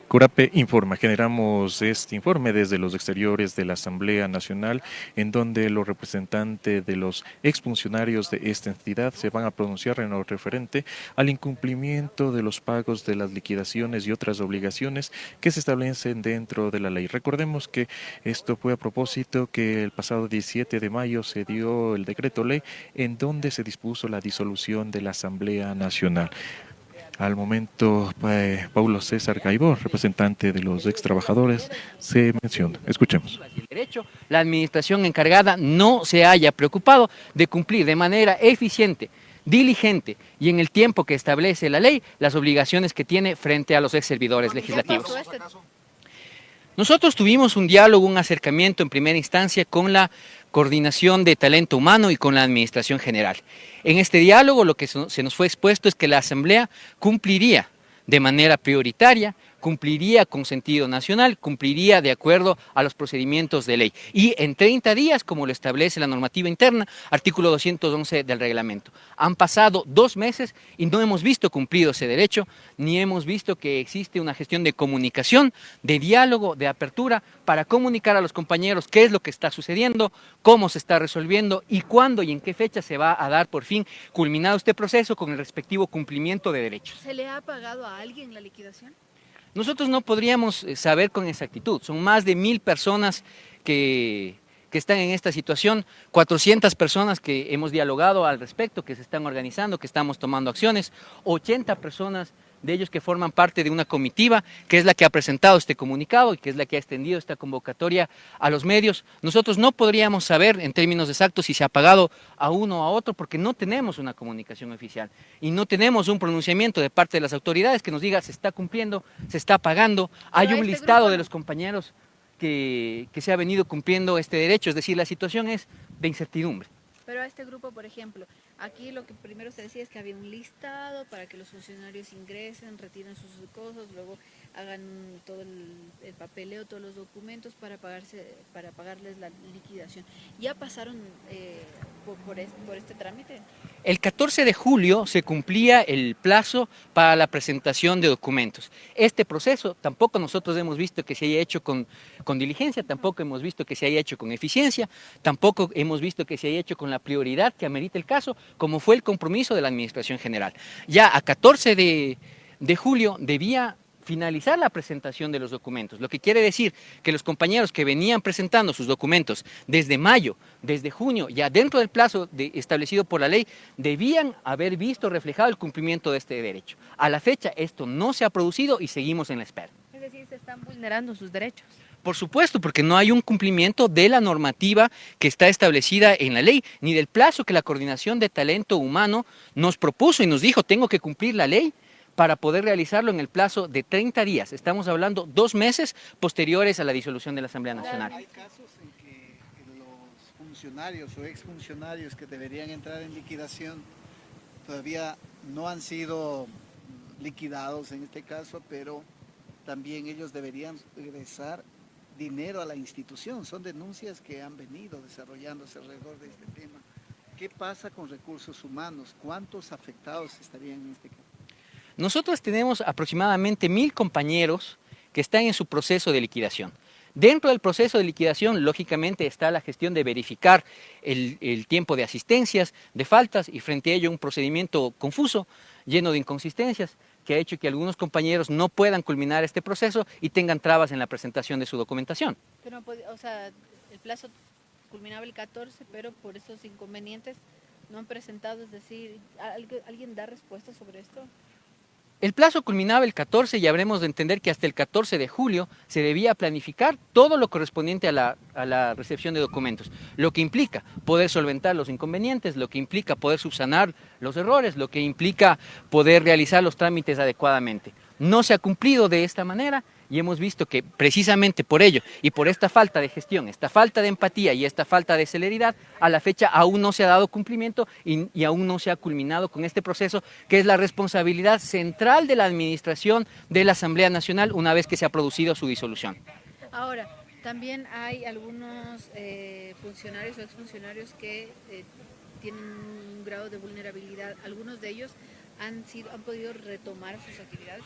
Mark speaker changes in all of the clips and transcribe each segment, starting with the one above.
Speaker 1: Curape informa, generamos este informe desde los exteriores de la Asamblea Nacional, en donde los representantes de los exfuncionarios de esta entidad se van a pronunciar en lo referente al incumplimiento de los pagos de las liquidaciones y otras obligaciones que se establecen dentro de la ley. Recordemos que esto fue a propósito que el pasado 17 de mayo se dio el decreto ley en donde se dispuso la disolución de la Asamblea Nacional. Al momento, Paulo César Gaibor, representante de los ex trabajadores, se menciona. Escuchemos.
Speaker 2: La administración encargada no se haya preocupado de cumplir de manera eficiente, diligente y en el tiempo que establece la ley las obligaciones que tiene frente a los ex servidores legislativos. Nosotros tuvimos un diálogo, un acercamiento en primera instancia con la Coordinación de Talento Humano y con la Administración General. En este diálogo lo que se nos fue expuesto es que la Asamblea cumpliría de manera prioritaria, cumpliría con sentido nacional, cumpliría de acuerdo a los procedimientos de ley y en 30 días, como lo establece la normativa interna, artículo 211 del reglamento. Han pasado 2 meses y no hemos visto cumplido ese derecho, ni hemos visto que existe una gestión de comunicación, de diálogo, de apertura, para comunicar a los compañeros qué es lo que está sucediendo, cómo se está resolviendo y cuándo y en qué fecha se va a dar por fin culminado este proceso con el respectivo cumplimiento de derechos.
Speaker 3: ¿Se le ha pagado a alguien la liquidación?
Speaker 2: Nosotros no podríamos saber con exactitud, son más de 1000 personas que están en esta situación, 400 personas que hemos dialogado al respecto, que se están organizando, que estamos tomando acciones, 80 personas de ellos que forman parte de una comitiva, que es la que ha presentado este comunicado y que es la que ha extendido esta convocatoria a los medios. Nosotros no podríamos saber en términos exactos si se ha pagado a uno o a otro porque no tenemos una comunicación oficial y no tenemos un pronunciamiento de parte de las autoridades que nos diga se está cumpliendo, se está pagando. Hay un listado de los compañeros que se ha venido cumpliendo este derecho, es decir, la situación es de incertidumbre.
Speaker 3: Pero a este grupo, por ejemplo, aquí lo que primero se decía es que había un listado para que los funcionarios ingresen, retiren sus cosas, luego hagan todo el papeleo, todos los documentos para pagarles la liquidación. ¿Ya pasaron por este trámite?
Speaker 2: El 14 de julio se cumplía el plazo para la presentación de documentos. Este proceso tampoco nosotros hemos visto que se haya hecho con diligencia, tampoco hemos visto que se haya hecho con eficiencia, tampoco hemos visto que se haya hecho con la prioridad que amerita el caso, como fue el compromiso de la Administración General. Ya a 14 de julio debía finalizar la presentación de los documentos, lo que quiere decir que los compañeros que venían presentando sus documentos desde mayo, desde junio, ya dentro del plazo establecido por la ley, debían haber visto reflejado el cumplimiento de este derecho. A la fecha esto no se ha producido y seguimos en la espera.
Speaker 3: Es decir, se están vulnerando sus derechos.
Speaker 2: Por supuesto, porque no hay un cumplimiento de la normativa que está establecida en la ley, ni del plazo que la Coordinación de Talento Humano nos propuso y nos dijo, tengo que cumplir la ley para poder realizarlo en el plazo de 30 días. Estamos hablando 2 meses posteriores a la disolución de la Asamblea Nacional.
Speaker 4: Hay casos en que los funcionarios o exfuncionarios que deberían entrar en liquidación todavía no han sido liquidados en este caso, pero también ellos deberían regresar dinero a la institución. Son denuncias que han venido desarrollándose alrededor de este tema. ¿Qué pasa con recursos humanos? ¿Cuántos afectados estarían en este caso?
Speaker 2: Nosotros tenemos aproximadamente 1000 compañeros que están en su proceso de liquidación. Dentro del proceso de liquidación, lógicamente, está la gestión de verificar el tiempo de asistencias, de faltas, y frente a ello un procedimiento confuso, lleno de inconsistencias, que ha hecho que algunos compañeros no puedan culminar este proceso y tengan trabas en la presentación de su documentación.
Speaker 3: Pero, o sea, el plazo culminaba el 14, pero por esos inconvenientes no han presentado, es decir, ¿alguien da respuesta sobre esto?
Speaker 2: El plazo culminaba el 14 y habremos de entender que hasta el 14 de julio se debía planificar todo lo correspondiente a la recepción de documentos, lo que implica poder solventar los inconvenientes, lo que implica poder subsanar los errores, lo que implica poder realizar los trámites adecuadamente. No se ha cumplido de esta manera y hemos visto que precisamente por ello y por esta falta de gestión, esta falta de empatía y esta falta de celeridad, a la fecha aún no se ha dado cumplimiento y aún no se ha culminado con este proceso, que es la responsabilidad central de la administración de la Asamblea Nacional una vez que se ha producido su disolución.
Speaker 3: Ahora, también hay algunos funcionarios o exfuncionarios que tienen un grado de vulnerabilidad, algunos de ellos han podido retomar sus actividades.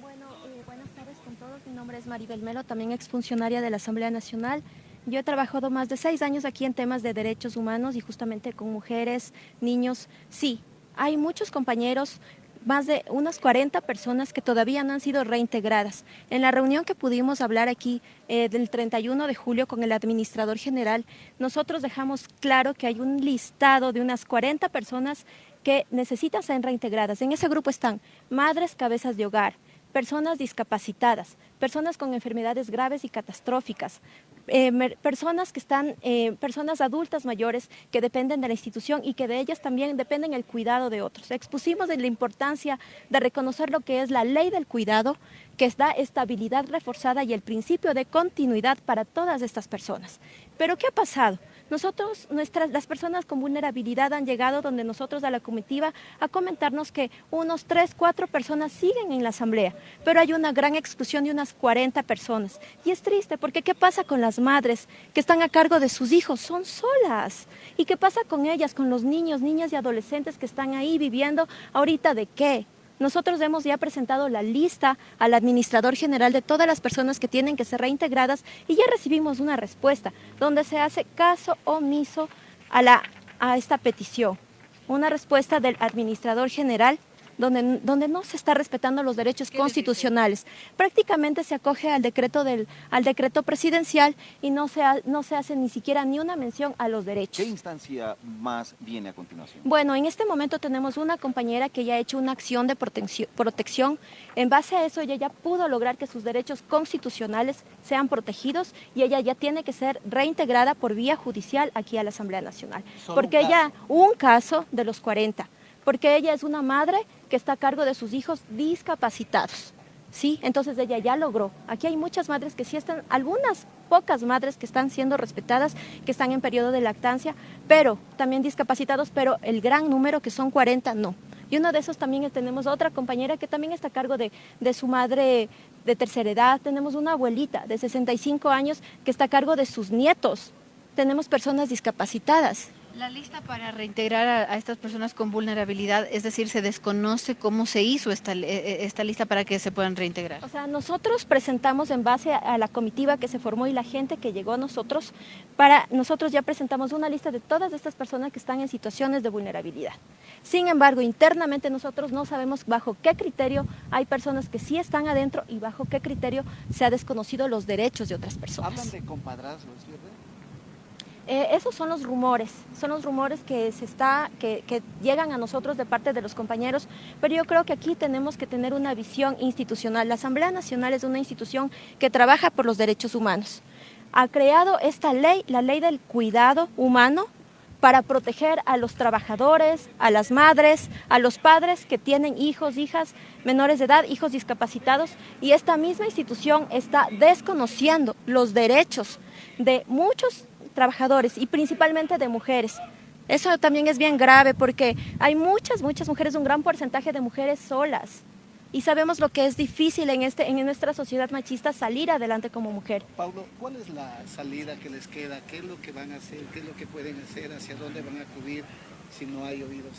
Speaker 5: Bueno, buenas tardes con todos. Mi nombre es Maribel Melo, también exfuncionaria de la Asamblea Nacional. Yo he trabajado más de 6 años aquí en temas de derechos humanos y justamente con mujeres, niños. Sí, hay muchos compañeros, más de unas 40 personas que todavía no han sido reintegradas. En la reunión que pudimos hablar aquí del 31 de julio con el administrador general, nosotros dejamos claro que hay un listado de unas 40 personas que necesitan ser reintegradas. En ese grupo están madres cabezas de hogar, personas discapacitadas, personas con enfermedades graves y catastróficas, personas que están, personas adultas mayores que dependen de la institución y que de ellas también dependen el cuidado de otros. Expusimos de la importancia de reconocer lo que es la ley del cuidado, que da estabilidad reforzada y el principio de continuidad para todas estas personas. Pero ¿qué ha pasado? Nosotros, las personas con vulnerabilidad han llegado donde nosotros a la comitiva a comentarnos que unos 3, 4 personas siguen en la asamblea, pero hay una gran exclusión de unas 40 personas. Y es triste porque ¿qué pasa con las madres que están a cargo de sus hijos? Son solas. ¿Y qué pasa con ellas, con los niños, niñas y adolescentes que están ahí viviendo ahorita de qué? Nosotros hemos ya presentado la lista al administrador general de todas las personas que tienen que ser reintegradas y ya recibimos una respuesta donde se hace caso omiso a esta petición. Una respuesta del administrador general donde no se está respetando los derechos constitucionales. Prácticamente se acoge al decreto presidencial y no se hace ni siquiera ni una mención a los derechos.
Speaker 6: ¿Qué instancia más viene a continuación?
Speaker 5: Bueno, en este momento tenemos una compañera que ya ha hecho una acción de protección. En base a eso, ella ya pudo lograr que sus derechos constitucionales sean protegidos y ella ya tiene que ser reintegrada por vía judicial aquí a la Asamblea Nacional. Porque ella, un caso de los 40, porque ella es una madre que está a cargo de sus hijos discapacitados. Sí, entonces ella ya logró. Aquí hay muchas madres que sí están, algunas pocas madres que están siendo respetadas, que están en periodo de lactancia, pero también discapacitados, pero el gran número que son 40 no. Y uno de esos también tenemos otra compañera que también está a cargo de su madre de tercera edad. Tenemos una abuelita de 65 años que está a cargo de sus nietos. Tenemos personas discapacitadas.
Speaker 3: La lista para reintegrar a estas personas con vulnerabilidad, es decir, se desconoce cómo se hizo esta lista para que se puedan reintegrar.
Speaker 5: O sea, nosotros presentamos en base a la comitiva que se formó y la gente que llegó a nosotros, nosotros ya presentamos una lista de todas estas personas que están en situaciones de vulnerabilidad. Sin embargo, internamente nosotros no sabemos bajo qué criterio hay personas que sí están adentro y bajo qué criterio se ha desconocido los derechos de otras personas.
Speaker 4: Hablan de compadrazgos, ¿verdad?
Speaker 5: Esos son los rumores que llegan a nosotros de parte de los compañeros, pero yo creo que aquí tenemos que tener una visión institucional. La Asamblea Nacional es una institución que trabaja por los derechos humanos. Ha creado esta ley, la ley del cuidado humano, para proteger a los trabajadores, a las madres, a los padres que tienen hijos, hijas menores de edad, hijos discapacitados, y esta misma institución está desconociendo los derechos de muchos trabajadores y principalmente de mujeres. Eso también es bien grave porque hay muchas mujeres, un gran porcentaje de mujeres solas. Y sabemos lo que es difícil en nuestra sociedad machista salir adelante como mujer.
Speaker 4: Paulo, ¿cuál es la salida que les queda? ¿Qué es lo que van a hacer? ¿Qué es lo que pueden hacer? ¿Hacia dónde van a acudir si no hay oídos?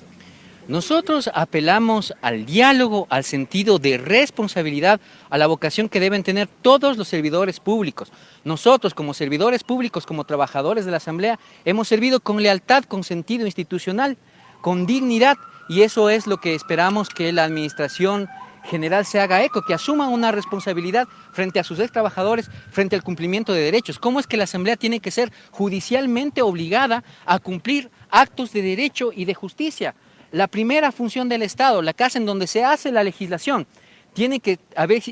Speaker 2: Nosotros apelamos al diálogo, al sentido de responsabilidad, a la vocación que deben tener todos los servidores públicos. Nosotros, como servidores públicos, como trabajadores de la Asamblea, hemos servido con lealtad, con sentido institucional, con dignidad, y eso es lo que esperamos que la Administración General se haga eco, que asuman una responsabilidad frente a sus ex trabajadores, frente al cumplimiento de derechos. ¿Cómo es que la Asamblea tiene que ser judicialmente obligada a cumplir actos de derecho y de justicia? La primera función del Estado, la casa en donde se hace la legislación, tiene que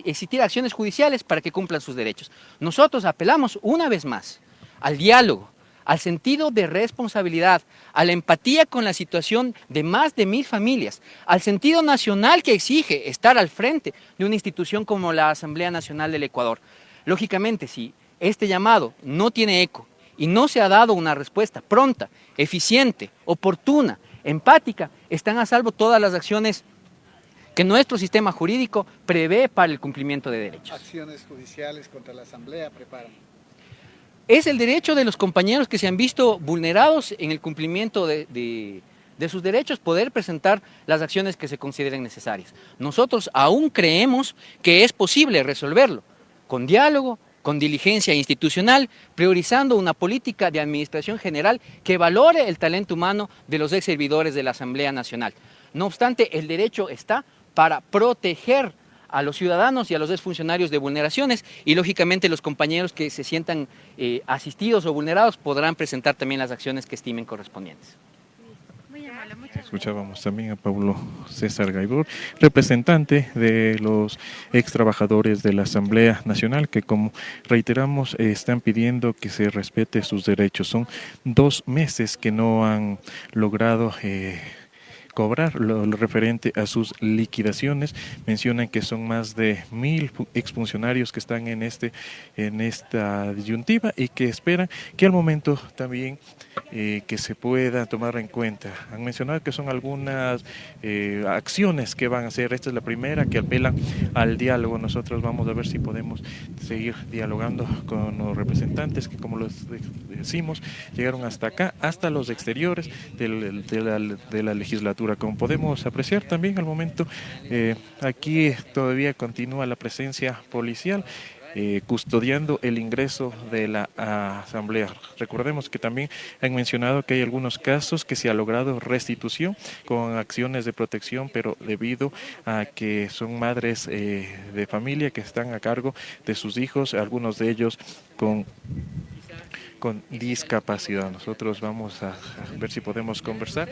Speaker 2: existir acciones judiciales para que cumplan sus derechos. Nosotros apelamos una vez más al diálogo, al sentido de responsabilidad, a la empatía con la situación de más de 1000 familias, al sentido nacional que exige estar al frente de una institución como la Asamblea Nacional del Ecuador. Lógicamente, si este llamado no tiene eco y no se ha dado una respuesta pronta, eficiente, oportuna, empática, están a salvo todas las acciones que nuestro sistema jurídico prevé para el cumplimiento de derechos.
Speaker 4: Acciones judiciales contra la Asamblea preparan.
Speaker 2: es el derecho de los compañeros que se han visto vulnerados en el cumplimiento de sus derechos, poder presentar las acciones que se consideren necesarias. Nosotros aún creemos que es posible resolverlo con diálogo, con diligencia institucional, priorizando una política de administración general que valore el talento humano de los ex servidores de la Asamblea Nacional. No obstante, el derecho está para proteger a los ciudadanos y a los exfuncionarios de vulneraciones, y lógicamente los compañeros que se sientan asistidos o vulnerados podrán presentar también las acciones que estimen correspondientes.
Speaker 1: Escuchábamos también a Pablo César Gaibor, representante de los ex trabajadores de la Asamblea Nacional, que, como reiteramos, están pidiendo que se respete sus derechos. Son 2 meses que no han logrado cobrar lo referente a sus liquidaciones. Mencionan que son más de 1000 exfuncionarios que están en esta disyuntiva, y que esperan que al momento también que se pueda tomar en cuenta. Han mencionado que son algunas acciones que van a hacer. Esta es la primera, que apelan al diálogo. Nosotros vamos a ver si podemos seguir dialogando con los representantes que, como los decimos, llegaron hasta acá, hasta los exteriores de la legislatura. Como podemos apreciar también al momento, aquí todavía continúa la presencia policial custodiando el ingreso de la asamblea. Recordemos que también han mencionado que hay algunos casos que se ha logrado restitución con acciones de protección, pero debido a que son madres de familia que están a cargo de sus hijos, algunos de ellos con discapacidad. Nosotros vamos a ver si podemos conversar.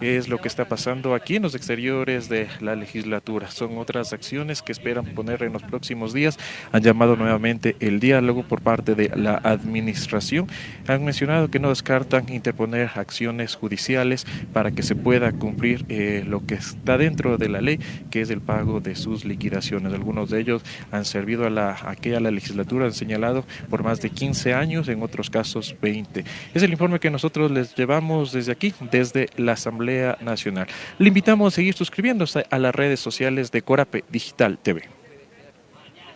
Speaker 1: Es lo que está pasando aquí en los exteriores de la legislatura. Son otras acciones que esperan poner en los próximos días. Han llamado nuevamente el diálogo por parte de la administración. Han mencionado que no descartan interponer acciones judiciales para que se pueda cumplir lo que está dentro de la ley, que es el pago de sus liquidaciones. Algunos de ellos han servido a la legislatura, han señalado por más de 15 años, en otros casos 20. Es el informe que nosotros les llevamos desde aquí, desde la Asamblea Nacional. Le invitamos a seguir suscribiéndose a las redes sociales de Corape Digital TV.